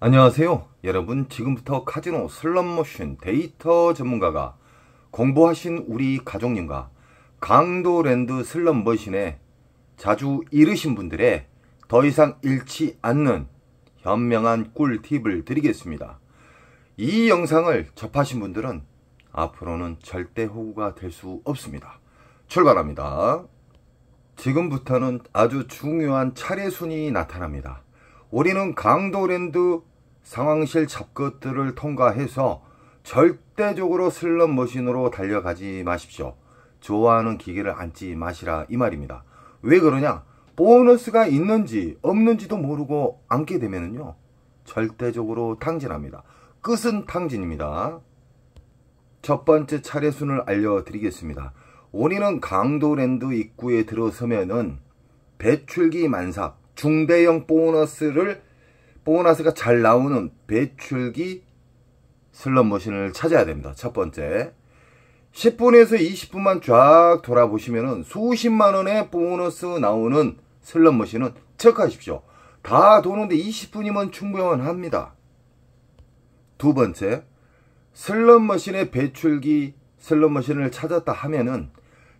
안녕하세요. 여러분, 지금부터 카지노 슬롯머신 데이터 전문가가 공부하신 우리 가족님과 강도랜드 슬롯머신에 자주 잃으신 분들의 더 이상 잃지 않는 현명한 꿀팁을 드리겠습니다. 이 영상을 접하신 분들은 앞으로는 절대 호구가 될 수 없습니다. 출발합니다. 지금부터는 아주 중요한 차례순이 나타납니다. 우리는 강도랜드 상황실 잡것들을 통과해서 절대적으로 슬롯머신으로 달려가지 마십시오. 좋아하는 기계를 앉지 마시라 이 말입니다. 왜 그러냐? 보너스가 있는지 없는지도 모르고 앉게 되면요 절대적으로 탕진합니다. 끝은 탕진입니다. 첫 번째 차례순을 알려드리겠습니다. 우리는 강도랜드 입구에 들어서면은 배출기 만삭 중대형 보너스가 잘 나오는 배출기 슬롯머신을 찾아야 됩니다. 첫 번째, 10분에서 20분만 쫙 돌아보시면은 수십만원의 보너스 나오는 슬롯머신은 체크하십시오. 다 도는데 20분이면 충분합니다. 두 번째, 슬롯머신의 배출기 슬롯머신을 찾았다 하면은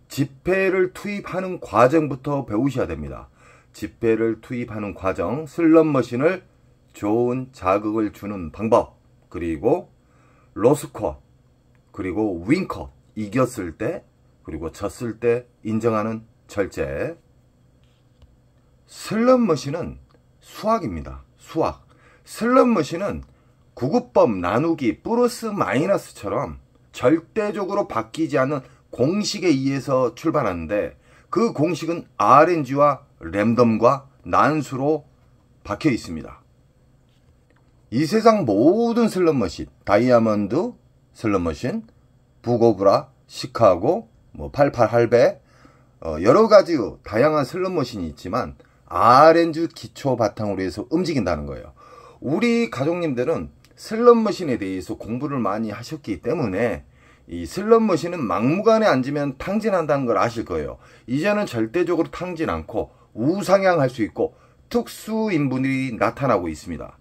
지폐를 투입하는 과정부터 배우셔야 됩니다. 지폐를 투입하는 과정, 슬롯머신을 좋은 자극을 주는 방법, 그리고 로스컷, 그리고 윈컷, 이겼을 때, 그리고 졌을 때 인정하는 절제. 슬롯머신은 수학입니다. 수학. 슬롯머신은 구구법 나누기 플러스 마이너스처럼 절대적으로 바뀌지 않는 공식에 의해서 출발하는데, 그 공식은 RNG와 랜덤과 난수로 박혀 있습니다. 이 세상 모든 슬롯머신, 다이아몬드 슬롯머신, 부고브라, 시카고, 88 할배, 여러 가지 다양한 슬롯머신이 있지만 RNG 기초 바탕으로 해서 움직인다는 거예요. 우리 가족님들은 슬롯머신에 대해서 공부를 많이 하셨기 때문에 이 슬롯머신은 막무가내 앉으면 탕진한다는 걸 아실 거예요. 이제는 절대적으로 탕진 않고 우상향할 수 있고 특수인분들이 나타나고 있습니다.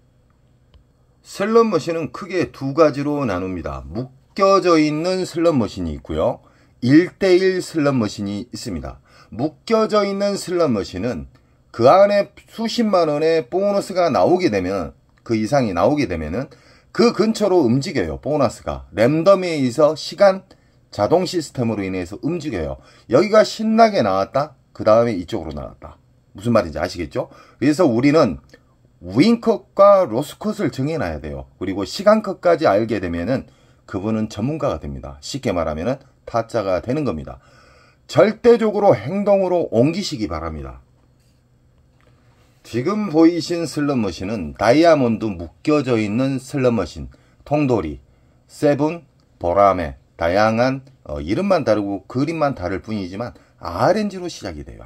슬롯머신은 크게 두 가지로 나눕니다. 묶여져 있는 슬롯머신이 있고요. 1대1 슬롯머신이 있습니다. 묶여져 있는 슬롯머신은 그 안에 수십만원의 보너스가 나오게 되면, 그 이상이 나오게 되면은 그 근처로 움직여요. 보너스가 랜덤에 의해서 시간 자동 시스템으로 인해서 움직여요. 여기가 신나게 나왔다, 그 다음에 이쪽으로 나왔다. 무슨 말인지 아시겠죠? 그래서 우리는 윈컷과 로스컷을 정해놔야 돼요. 그리고 시간컷까지 알게 되면은 그분은 전문가가 됩니다. 쉽게 말하면은 타짜가 되는 겁니다. 절대적으로 행동으로 옮기시기 바랍니다. 지금 보이신 슬롯머신은 다이아몬드 묶여져 있는 슬롯머신, 통돌이, 세븐, 보라매, 다양한 이름만 다르고 그림만 다를 뿐이지만 RNG로 시작이 돼요.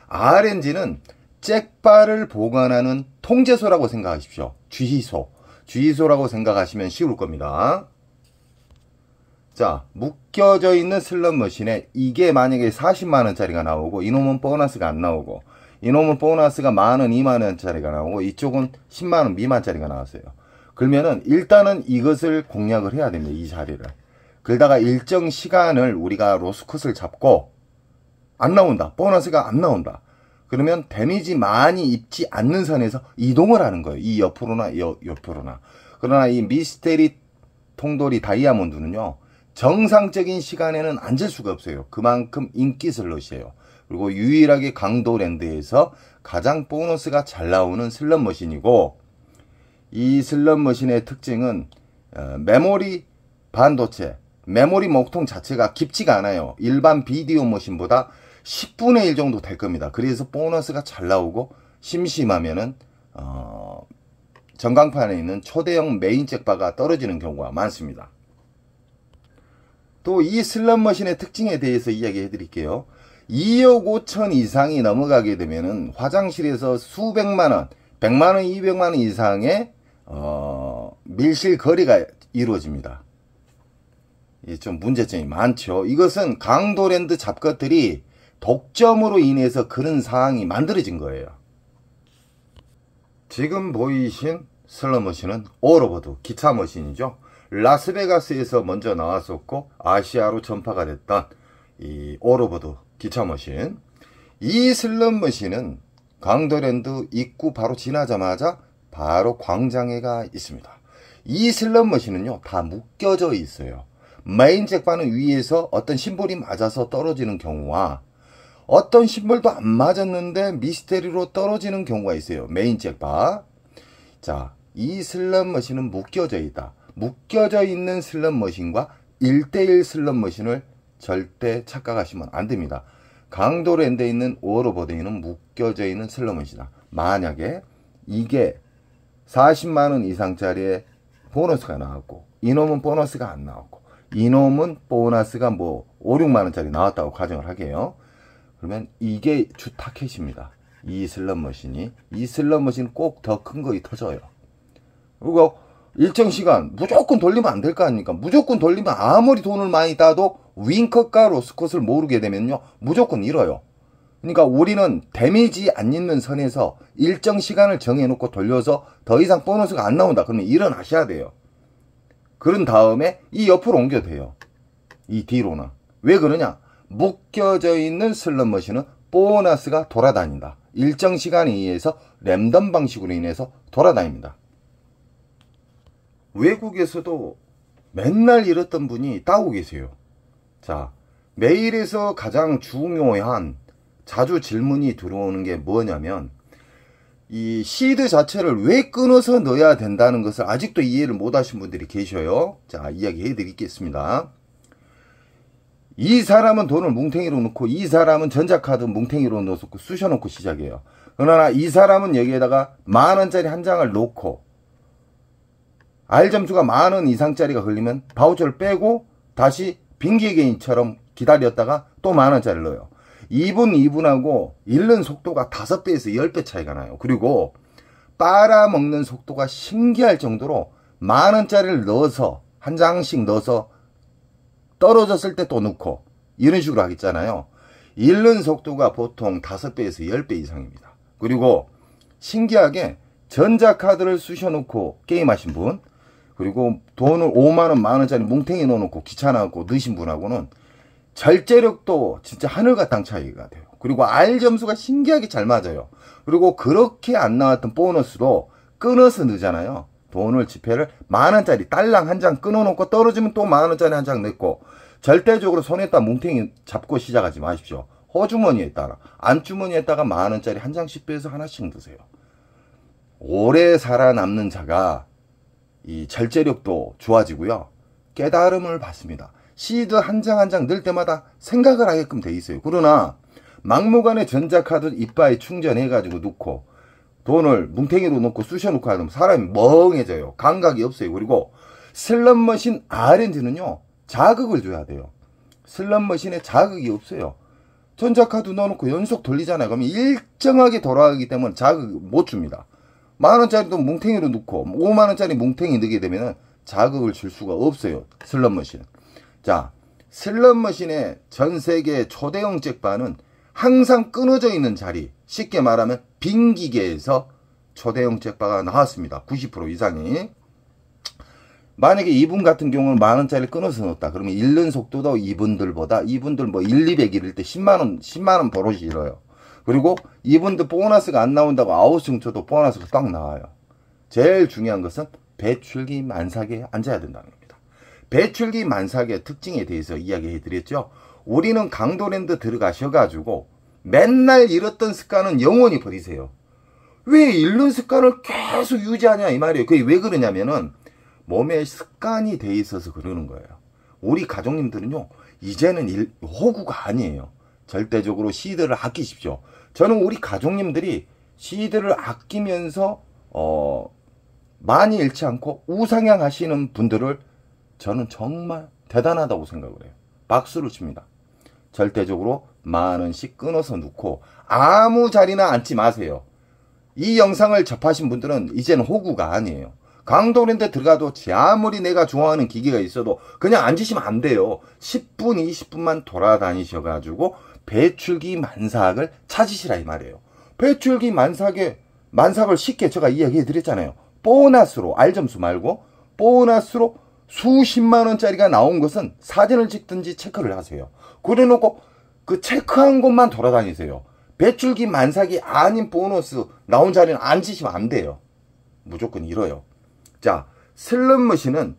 RNG는 잭바를 보관하는 통제소라고 생각하십시오. 주의소라고 생각하시면 쉬울 겁니다. 자, 묶여져 있는 슬롯머신에 이게 만약에 40만원짜리가 나오고 이놈은 보너스가 안 나오고, 이놈은 보너스가 만원, 2만원짜리가 나오고 이쪽은 10만원 미만짜리가 나왔어요. 그러면은 일단은 이것을 공략을 해야 됩니다. 이 자리를. 그러다가 일정 시간을 우리가 로스컷을 잡고 안 나온다, 보너스가 안 나온다, 그러면 데미지 많이 입지 않는 선에서 이동을 하는 거예요. 이 옆으로나 옆으로나. 그러나 이 미스테리 통돌이 다이아몬드는요, 정상적인 시간에는 앉을 수가 없어요. 그만큼 인기 슬롯이에요. 그리고 유일하게 강도랜드에서 가장 보너스가 잘 나오는 슬롯머신이고, 이 슬롯머신의 특징은 메모리 반도체, 메모리 목통 자체가 깊지가 않아요. 일반 비디오 머신보다 10분의 1 정도 될 겁니다. 그래서 보너스가 잘 나오고, 심심하면은 전광판에 있는 초대형 메인 잭바가 떨어지는 경우가 많습니다. 또 이 슬롯머신의 특징에 대해서 이야기해 드릴게요. 2억 5천 이상이 넘어가게 되면은 화장실에서 수백만원, 100만원, 200만원 이상의 밀실 거래가 이루어집니다. 이게 좀 문제점이 많죠. 이것은 강도랜드 잡것들이 독점으로 인해서 그런 상황이 만들어진 거예요. 지금 보이신 슬롯머신은 오로보드 기차 머신이죠. 라스베가스에서 먼저 나왔었고 아시아로 전파가 됐던 이 오로보드 기차 머신. 이 슬롯머신은 강도랜드 입구 바로 지나자마자 바로 광장에가 있습니다. 이 슬롯머신은요 다 묶여져 있어요. 메인 잭바는 위에서 어떤 심볼이 맞아서 떨어지는 경우와 어떤 심볼도 안 맞았는데 미스테리로 떨어지는 경우가 있어요. 메인 잭바. 자, 이 슬롯머신은 묶여져 있다. 묶여져 있는 슬롯머신과 1:1 슬롯머신을 절대 착각하시면 안 됩니다. 강도랜드에 있는 오로보드에는 묶여져 있는 슬롯머신이다. 만약에 이게 40만원 이상짜리의 보너스가 나왔고 이놈은 보너스가 안 나왔고 이놈은 보너스가 뭐 5, 6만원짜리 나왔다고 가정을 하게요. 그러면 이게 주 타켓입니다. 이 슬롯머신이. 이 슬롯머신 꼭 더 큰 거이 터져요. 그리고 일정 시간 무조건 돌리면 안 될 거 아닙니까? 무조건 돌리면 아무리 돈을 많이 따도 윙컷과 로스컷을 모르게 되면요 무조건 잃어요. 그러니까 우리는 데미지 안 있는 선에서 일정 시간을 정해놓고 돌려서 더 이상 보너스가 안 나온다. 그러면 일어나셔야 돼요. 그런 다음에 이 옆으로 옮겨도 돼요. 이 뒤로는. 왜 그러냐? 묶여져 있는 슬롯머신은 보너스가 돌아다닌다. 일정 시간에 의해서 랜덤 방식으로 인해서 돌아다닙니다. 외국에서도 맨날 이랬던 분이 따고 계세요. 자, 메일에서 가장 중요한 자주 질문이 들어오는 게 뭐냐면 이 시드 자체를 왜 끊어서 넣어야 된다는 것을 아직도 이해를 못 하신 분들이 계셔요. 자, 이야기해 드리겠습니다. 이 사람은 돈을 뭉탱이로 넣고 이 사람은 전자카드 뭉탱이로 넣어서 쑤셔놓고 시작해요. 그러나 이 사람은 여기에다가 만원짜리 한 장을 놓고 R점수가 만원 이상짜리가 걸리면 바우처를 빼고 다시 빙기개인처럼 기다렸다가 또 만원짜리를 넣어요. 이분하고 잃는 속도가 5배에서 10배 차이가 나요. 그리고 빨아먹는 속도가 신기할 정도로 만원짜리를 넣어서 한 장씩 넣어서 떨어졌을 때 또 넣고 이런 식으로 하겠잖아요. 잃는 속도가 보통 5배에서 10배 이상입니다. 그리고 신기하게 전자카드를 쑤셔놓고 게임하신 분, 그리고 돈을 5만원 만원짜리 뭉탱이 넣어놓고 귀찮아갖고 넣으신 분하고는 절제력도 진짜 하늘과 땅 차이가 돼요. 그리고 R점수가 신기하게 잘 맞아요. 그리고 그렇게 안 나왔던 보너스도 끊어서 넣잖아요. 돈을 지폐를 만원짜리 딸랑 한 장 끊어놓고 떨어지면 또 만원짜리 한 장 넣고 절대적으로 손에다 뭉탱이 잡고 시작하지 마십시오. 호주머니에다가 안주머니에다가 만원짜리 한 장씩 빼서 하나씩 넣으세요. 오래 살아남는 자가 이 절제력도 좋아지고요. 깨달음을 받습니다. 시드 한 장 한 장 넣을 때마다 생각을 하게끔 돼 있어요. 그러나 막무가내 전자카드 이빠에 충전해가지고 넣고 돈을 뭉탱이로 넣고 쑤셔놓고 하면 사람이 멍해져요. 감각이 없어요. 그리고 슬롯머신 R&D는요 자극을 줘야 돼요. 슬롯머신에 자극이 없어요. 전자카드 넣어놓고 연속 돌리잖아요. 그러면 일정하게 돌아가기 때문에 자극 못 줍니다. 만원짜리도 뭉탱이로 넣고 5만원짜리 뭉탱이 넣게 되면 자극을 줄 수가 없어요. 슬롯머신. 자, 슬롯머신의 전세계 초대형 잭바는 항상 끊어져 있는 자리, 쉽게 말하면 빈 기계에서 초대형 잭바가 나왔습니다. 90% 이상이. 만약에 이분 같은 경우는 만원짜리 끊어서 넣었다. 그러면 잃는 속도도 이분들 뭐 1, 200 이럴 때 10만원 버릇이 잃어요. 그리고 이분들 보너스가 안 나온다고 아웃승 쳐도 보너스가 딱 나와요. 제일 중요한 것은 배출기 만삭에 앉아야 된다는 겁니다. 배출기 만삭의 특징에 대해서 이야기해 드렸죠. 우리는 강도랜드 들어가셔가지고 맨날 잃었던 습관은 영원히 버리세요. 왜 잃는 습관을 계속 유지하냐 이 말이에요. 그게 왜 그러냐면은 몸에 습관이 돼 있어서 그러는 거예요. 우리 가족님들은요 이제는 호구가 아니에요. 절대적으로 시드를 아끼십시오. 저는 우리 가족님들이 시드를 아끼면서 많이 잃지 않고 우상향 하시는 분들을 저는 정말 대단하다고 생각을 해요. 박수를 칩니다. 절대적으로 만원씩 끊어서 넣고 아무 자리나 앉지 마세요. 이 영상을 접하신 분들은 이제는 호구가 아니에요. 강도랜드 들어가도 아무리 내가 좋아하는 기계가 있어도 그냥 앉으시면 안 돼요. 10분 20분만 돌아다니셔가지고 배출기 만삭을 찾으시라 이 말이에요. 배출기 만삭을 쉽게 제가 이야기해 드렸잖아요. 보너스로, R점수 말고 보너스로 수십만원짜리가 나온 것은 사진을 찍든지 체크를 하세요. 그래 놓고 그 체크한 곳만 돌아다니세요. 배출기 만삭이 아닌 보너스 나온 자리는 앉으시면 안 돼요. 무조건 잃어요. 자, 슬롯머신은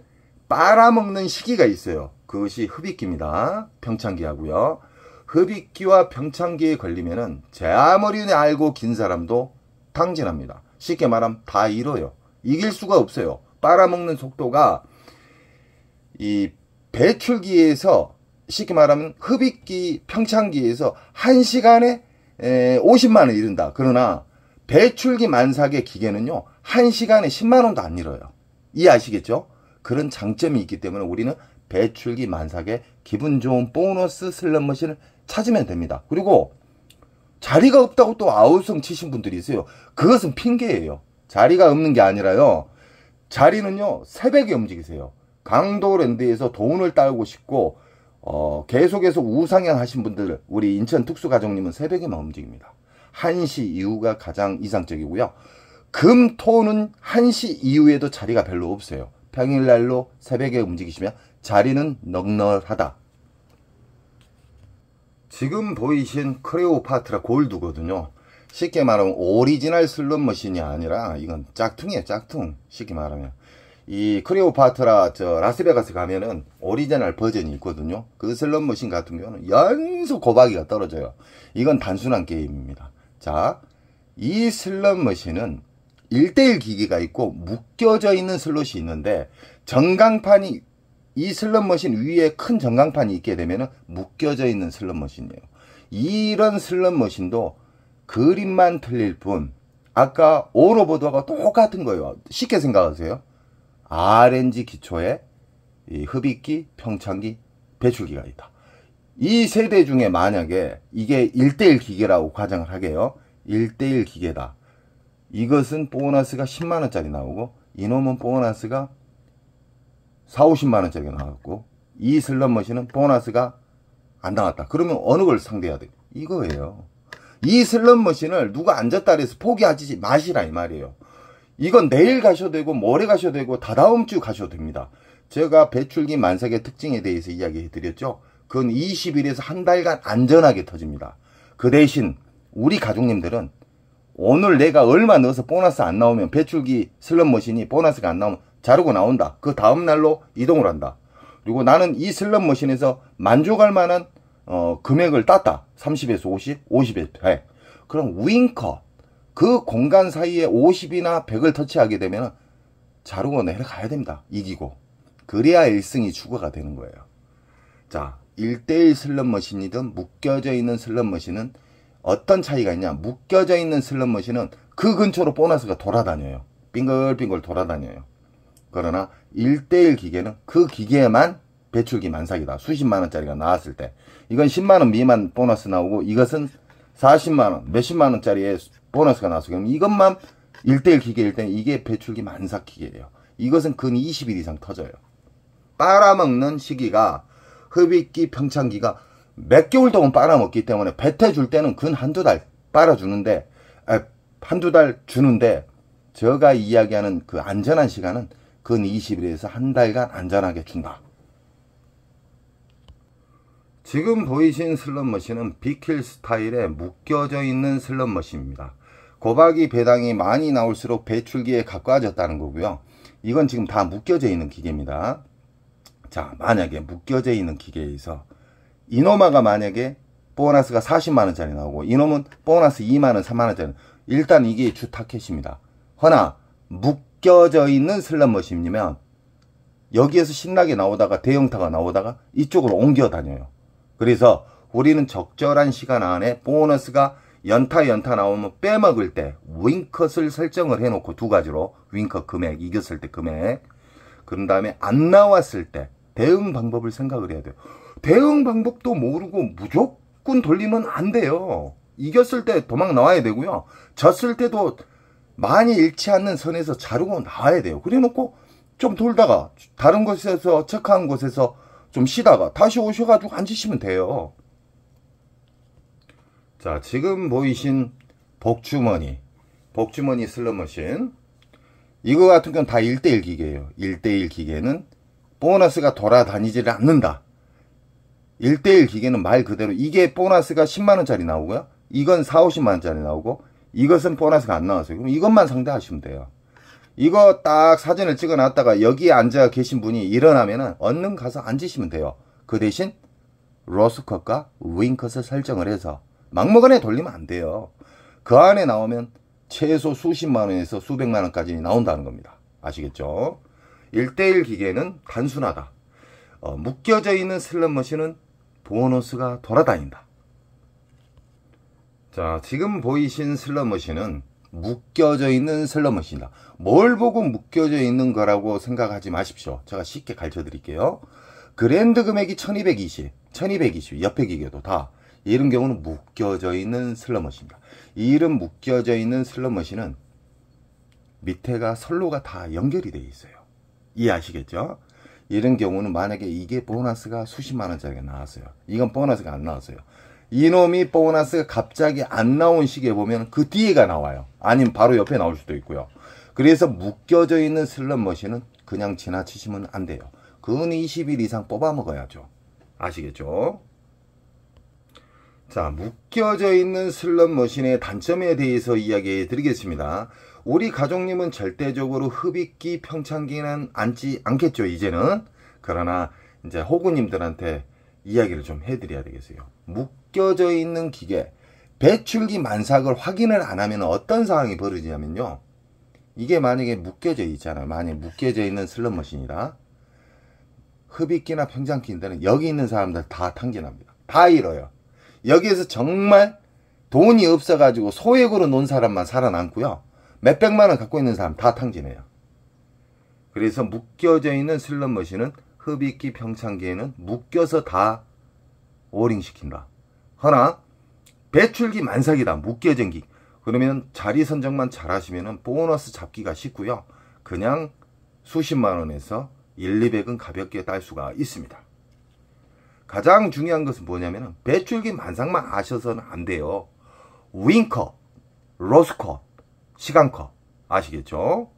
빨아먹는 시기가 있어요. 그것이 흡입기입니다. 평창기하고요. 흡입기와 평창기에 걸리면은 제 아무리 알고 긴 사람도 탕진합니다. 쉽게 말하면 다 잃어요. 이길 수가 없어요. 빨아먹는 속도가 이 배출기에서 쉽게 말하면 흡입기 평창기에서 1시간에 50만원 잃는다. 그러나 배출기 만삭의 기계는요 1시간에 10만원도 안 잃어요. 이해하시겠죠? 그런 장점이 있기 때문에 우리는 배출기 만삭의 기분 좋은 보너스 슬롯머신을 찾으면 됩니다. 그리고 자리가 없다고 또 아우성 치신 분들이 있어요. 그것은 핑계예요. 자리가 없는 게 아니라요, 자리는요 새벽에 움직이세요. 강도랜드에서 돈을 따고 싶고 계속해서 우상향 하신 분들, 우리 인천 특수가족님은 새벽에만 움직입니다. 1시 이후가 가장 이상적이고요. 금, 토는 1시 이후에도 자리가 별로 없어요. 평일날로 새벽에 움직이시면 자리는 넉넉하다. 지금 보이신 크레오파트라 골드거든요. 쉽게 말하면 오리지널 슬롯머신이 아니라 이건 짝퉁이에요. 짝퉁. 쉽게 말하면 이 크레오파트라 라스베가스 가면은 오리지널 버전이 있거든요. 그 슬롯머신 같은 경우는 연속 고박이가 떨어져요. 이건 단순한 게임입니다. 자, 이 슬롯머신은 1대1 기기가 있고 묶여져 있는 슬롯이 있는데, 전광판이 이 슬롯머신 위에 큰 전광판이 있게 되면은 묶여져 있는 슬롯머신이에요. 이런 슬롯머신도 그림만 틀릴 뿐 아까 오로보드하고 똑같은 거예요. 쉽게 생각하세요. RNG 기초에 이 흡입기, 평창기, 배출기가 있다. 이 세대 중에 만약에 이게 1대1 기계라고 가정을 하게요. 1대1 기계다. 이것은 보너스가 10만원짜리 나오고 이놈은 보너스가 4, 50만원짜리가 나왔고 이 슬롯머신은 보너스가 안 나왔다. 그러면 어느 걸 상대해야 돼? 이거예요. 이 슬롯머신을 누가 앉았다 그래서 포기하지 마시라 이 말이에요. 이건 내일 가셔도 되고 모레 가셔도 되고 다다음 주 가셔도 됩니다. 제가 배출기 만삭의 특징에 대해서 이야기해 드렸죠. 그건 20일에서 한 달간 안전하게 터집니다. 그 대신 우리 가족님들은 오늘 내가 얼마 넣어서 보너스 안 나오면, 배출기 슬롯머신이 보너스가 안 나오면 자르고 나온다. 그 다음날로 이동을 한다. 그리고 나는 이 슬롯머신에서 만족할 만한 금액을 땄다. 30에서 50, 50에서 100. 그럼 윙커, 그 공간 사이에 50이나 100을 터치하게 되면 자르고 내려가야 됩니다. 이기고. 그래야 1승이 추가가 되는 거예요. 자, 1대1 슬롯머신이든 묶여져 있는 슬롯머신은 어떤 차이가 있냐. 묶여져 있는 슬롯머신은 그 근처로 보너스가 돌아다녀요. 빙글빙글 돌아다녀요. 그러나 1대1 기계는 그 기계에만 배출기 만삭이다. 수십만원짜리가 나왔을 때. 이건 10만원 미만 보너스 나오고 이것은 40만원, 몇십만원짜리의 보너스가 나왔어요. 그럼 이것만 1대1 기계일 때는 이게 배출기 만삭 기계예요. 이것은 근 20일 이상 터져요. 빨아먹는 시기가 흡입기, 평창기가 몇 개월 동안 빨아먹기 때문에 뱉어줄 때는 근 한두 달 빨아주는데, 한두 달 주는데, 제가 이야기하는 그 안전한 시간은 근 20일에서 한 달간 안전하게 준다. 지금 보이신 슬롯머신은 빅힐 스타일의 묶여져 있는 슬롯머신입니다. 고박이 배당이 많이 나올수록 배출기에 가까워졌다는 거고요. 이건 지금 다 묶여져 있는 기계입니다. 자, 만약에 묶여져 있는 기계에서 이노마가 만약에 보너스가 40만원짜리 나오고 이놈은 보너스 2만원, 3만원짜리, 일단 이게 주 타켓입니다. 허나 묶여져 있는 슬롯머신이면 여기에서 신나게 나오다가 대형타가 나오다가 이쪽으로 옮겨 다녀요. 그래서 우리는 적절한 시간 안에 보너스가 연타 나오면 빼먹을 때 윙컷을 설정을 해놓고, 두 가지로 윙컷 금액, 이겼을 때 금액, 그런 다음에 안 나왔을 때 대응 방법을 생각을 해야 돼요. 대응 방법도 모르고 무조건 돌리면 안 돼요. 이겼을 때 도망 나와야 되고요. 졌을 때도 많이 잃지 않는 선에서 자르고 나와야 돼요. 그래 놓고 좀 돌다가 다른 곳에서, 체크한 곳에서 좀 쉬다가 다시 오셔가지고 앉으시면 돼요. 자, 지금 보이신 복주머니 슬롯머신, 이거 같은 건 다 1대1 기계예요. 1대1 기계는 보너스가 돌아다니지를 않는다. 1대1 기계는 말 그대로 이게 보너스가 10만원짜리 나오고요. 이건 4, 50만원짜리 나오고 이것은 보너스가 안 나왔어요. 그럼 이것만 상대하시면 돼요. 이거 딱 사진을 찍어 놨다가 여기에 앉아 계신 분이 일어나면은 얼른 가서 앉으시면 돼요. 그 대신 로스컷과 윙컷을 설정을 해서 막무가내 돌리면 안 돼요. 그 안에 나오면 최소 수십만원에서 수백만원까지 나온다는 겁니다. 아시겠죠? 1대1 기계는 단순하다. 묶여져 있는 슬롯머신은 보너스가 돌아다닌다. 자, 지금 보이신 슬롯머신은 묶여져 있는 슬롯머신이다. 뭘 보고 묶여져 있는 거라고 생각하지 마십시오. 제가 쉽게 가르쳐 드릴게요. 그랜드 금액이 1220, 1220 옆에 기계도 다 이런 경우는 묶여져 있는 슬롯머신입니다. 이런 묶여져 있는 슬롯머신은 밑에가 선로가 다 연결이 되어 있어요. 이해하시겠죠? 이런 경우는 만약에 이게 보너스가 수십만원짜리가 나왔어요. 이건 보너스가 안 나왔어요. 이놈이 보너스가 갑자기 안 나온 시기에 보면 그 뒤에가 나와요. 아니면 바로 옆에 나올 수도 있고요. 그래서 묶여져 있는 슬롯머신은 그냥 지나치시면 안 돼요. 근 20일 이상 뽑아 먹어야죠. 아시겠죠? 자, 묶여져 있는 슬롯머신의 단점에 대해서 이야기해 드리겠습니다. 우리 가족님은 절대적으로 흡입기 평창기는 앉지 않겠죠, 이제는. 그러나 이제 호구님들한테 이야기를 좀 해드려야 되겠어요. 묶여져 있는 기계, 배출기 만삭을 확인을 안 하면 어떤 상황이 벌어지냐면요. 이게 만약에 묶여져 있잖아요. 만약에 묶여져 있는 슬롯머신이다. 흡입기나 평창기인데는 여기 있는 사람들 다 탕진합니다. 다 잃어요. 여기에서 정말 돈이 없어가지고 소액으로 논 사람만 살아남고요. 몇백만원 갖고 있는 사람 다 탕진해요. 그래서 묶여져 있는 슬롯머신은 흡입기 평창기에는 묶여서 다 오링시킨다. 허나 배출기 만삭이다. 묶여진 기. 그러면 자리 선정만 잘 하시면 보너스 잡기가 쉽고요. 그냥 수십만원에서 1, 200은 가볍게 딸 수가 있습니다. 가장 중요한 것은 뭐냐면 배출기 만삭만 아셔서는 안 돼요. 윙컷, 로스컷, 시간컷 아시겠죠?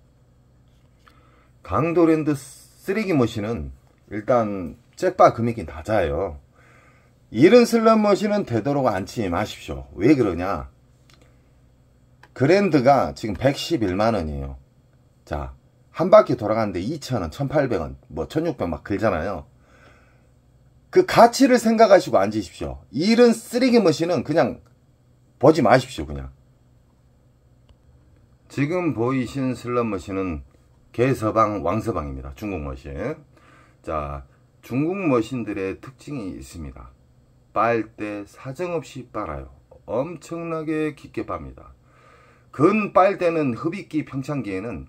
강도랜드 쓰레기 머신은 일단 잭바 금액이 낮아요. 이런 슬롯머신은 되도록 앉지 마십시오. 왜 그러냐? 그랜드가 지금 111만원이에요. 자, 한 바퀴 돌아가는데 2,000원, 1,800원, 뭐 1,600원 막 들잖아요. 그 가치를 생각하시고 앉으십시오. 이런 쓰레기 머신은 그냥 보지 마십시오. 그냥. 지금 보이신 슬롯머신은 개서방, 왕서방입니다. 중국 머신. 자, 중국 머신들의 특징이 있습니다. 빨 때 사정없이 빨아요. 엄청나게 깊게 빱니다. 근 빨 때는 흡입기 평창기에는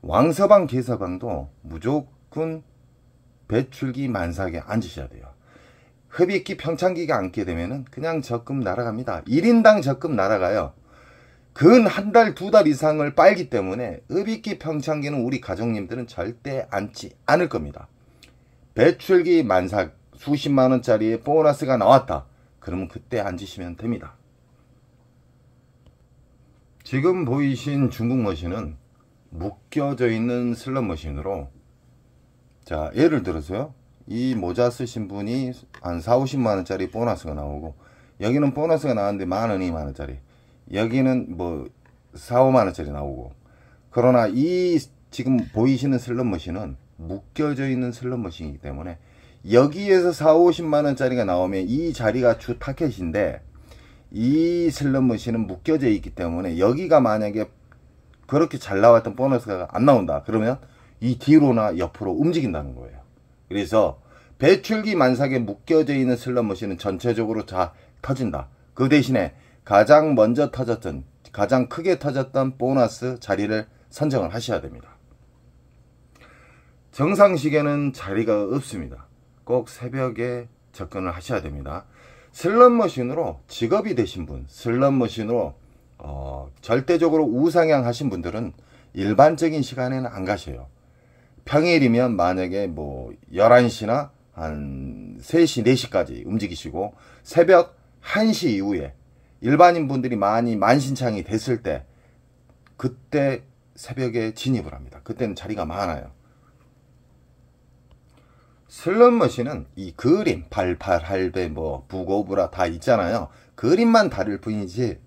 왕서방, 개서방도 무조건 배출기 만삭에 앉으셔야 돼요. 흡입기 평창기가 앉게 되면은 그냥 적금 날아갑니다. 1인당 적금 날아가요. 근 한 달, 두 달 이상을 빨기 때문에 흡입기 평창기는 우리 가족님들은 절대 앉지 않을 겁니다. 배출기 만삭 수십만원짜리의 보너스가 나왔다. 그러면 그때 앉으시면 됩니다. 지금 보이신 중국 머신은 묶여져 있는 슬롯머신으로, 자, 예를 들어서요, 이 모자 쓰신 분이 한 4, 50만원짜리 보너스가 나오고, 여기는 보너스가 나왔는데 만원, 2만원짜리, 여기는 뭐 4, 5만원짜리 나오고, 그러나 이 지금 보이시는 슬롯머신은 묶여져 있는 슬롯머신이기 때문에 여기에서 4, 50만원짜리가 나오면 이 자리가 주 타켓인데, 이 슬롯머신은 묶여져 있기 때문에 여기가 만약에 그렇게 잘 나왔던 보너스가 안 나온다 그러면 이 뒤로나 옆으로 움직인다는 거예요. 그래서 배출기 만삭에 묶여져 있는 슬롯머신은 전체적으로 다 터진다. 그 대신에 가장 먼저 터졌던, 가장 크게 터졌던 보너스 자리를 선정을 하셔야 됩니다. 정상 시계는 자리가 없습니다. 꼭 새벽에 접근을 하셔야 됩니다. 슬롯머신으로 직업이 되신 분, 슬롯머신으로 절대적으로 우상향 하신 분들은 일반적인 시간에는 안 가셔요. 평일이면 만약에 뭐 11시나 한 3시, 4시까지 움직이시고, 새벽 1시 이후에 일반인 분들이 많이 만신창이 됐을 때, 그때 새벽에 진입을 합니다. 그때는 자리가 많아요. 슬롯머신은 이 그림, 88, 할배, 부고브라 다 있잖아요. 그림만 다를 뿐이지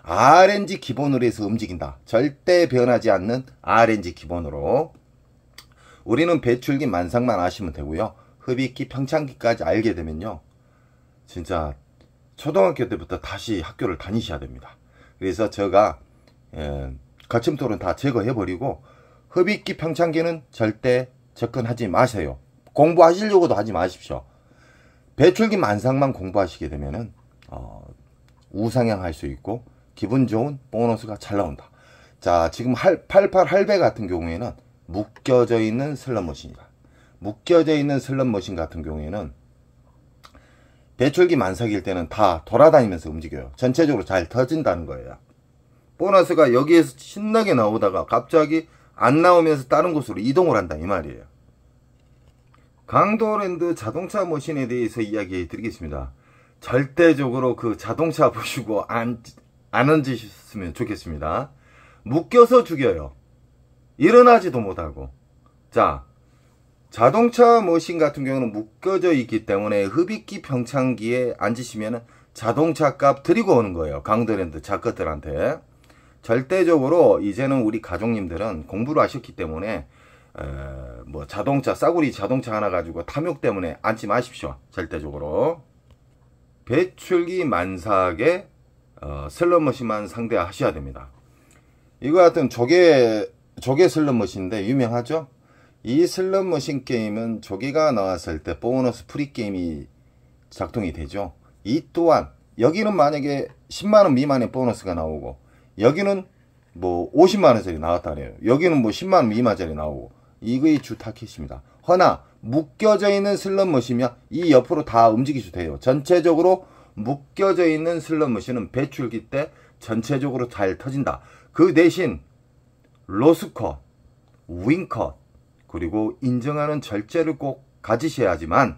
RNG 기본으로 해서 움직인다. 절대 변하지 않는 RNG 기본으로. 우리는 배출기 만삭만 아시면 되고요. 흡입기, 평창기까지 알게 되면요, 진짜 초등학교 때부터 다시 학교를 다니셔야 됩니다. 그래서 제가 거침돌은 다 제거해버리고 흡입기, 평창기는 절대 접근하지 마세요. 공부하시려고도 하지 마십시오. 배출기 만삭만 공부하시게 되면은 우상향 할 수 있고 기분 좋은 보너스가 잘 나온다. 자, 지금 88 할배 같은 경우에는 묶여져 있는 슬롯머신이다. 묶여져 있는 슬롯머신 같은 경우에는 배출기 만삭일 때는 다 돌아다니면서 움직여요. 전체적으로 잘 터진다는 거예요. 보너스가 여기에서 신나게 나오다가 갑자기 안 나오면서 다른 곳으로 이동을 한다, 이 말이에요. 강도랜드 자동차 머신에 대해서 이야기 드리겠습니다. 절대적으로 그 자동차 보시고 안 앉으셨으면 좋겠습니다. 묶여서 죽여요. 일어나지도 못하고. 자, 자동차 머신 같은 경우는 묶여져 있기 때문에 흡입기, 평창기에 앉으시면 자동차 값 드리고 오는 거예요. 강도랜드 작것들한테. 절대적으로 이제는 우리 가족님들은 공부를 하셨기 때문에 자동차, 싸구리 자동차 하나 가지고 탐욕 때문에 앉지 마십시오. 절대적으로. 배출기 만삭에 슬롯머신만 상대하셔야 됩니다. 이거 같은 조개 슬롯머신인데 유명하죠? 이 슬롯머신 게임은 조개가 나왔을 때 보너스 프리게임이 작동이 되죠. 이 또한 여기는 만약에 10만원 미만의 보너스가 나오고 여기는 50만원짜리 나왔다 그래요. 여기는 10만원 미만짜리 나오고 이거의 주 타켓입니다. 허나 묶여져 있는 슬롯머신이면 이 옆으로 다 움직이셔도 돼요. 전체적으로 묶여져 있는 슬롯머신은 배출기 때 전체적으로 잘 터진다. 그 대신 로스컷, 윙컷, 그리고 인정하는 절제를 꼭 가지셔야지만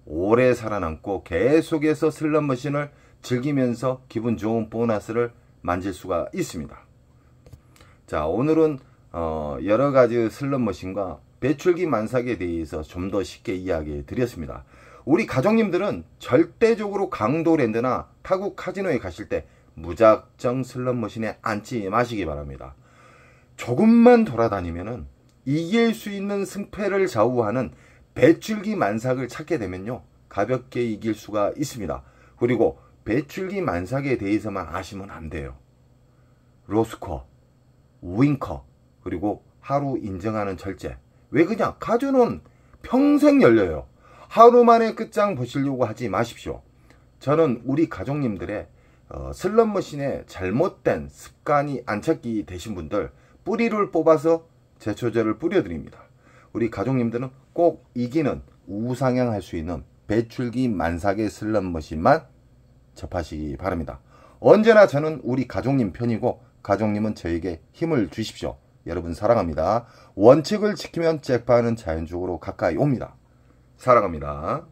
오래 살아남고 계속해서 슬롯머신을 즐기면서 기분 좋은 보너스를 만질 수가 있습니다. 자, 오늘은 여러가지 슬롯머신과 배출기 만삭에 대해서 좀 더 쉽게 이야기해 드렸습니다. 우리 가족님들은 절대적으로 강도랜드나 타국 카지노에 가실 때 무작정 슬롯머신에 앉지 마시기 바랍니다. 조금만 돌아다니면은 이길 수 있는 승패를 좌우하는 배출기 만삭을 찾게 되면요, 가볍게 이길 수가 있습니다. 그리고 배출기 만삭에 대해서만 아시면 안 돼요. 로스코, 윙커, 그리고 하루 인정하는 절제. 왜 그냥 카지노는 평생 열려요. 하루 만에 끝장 보시려고 하지 마십시오. 저는 우리 가족님들의 슬롯머신에 잘못된 습관이 안착이 되신 분들 뿌리를 뽑아서 제초제를 뿌려드립니다. 우리 가족님들은 꼭 이기는 우상향 할 수 있는 배출기 만삭의 슬롯머신만 접하시기 바랍니다. 언제나 저는 우리 가족님 편이고 가족님은 저에게 힘을 주십시오. 여러분 사랑합니다. 원칙을 지키면 잭파는 자연적으로 가까이 옵니다. 사랑합니다.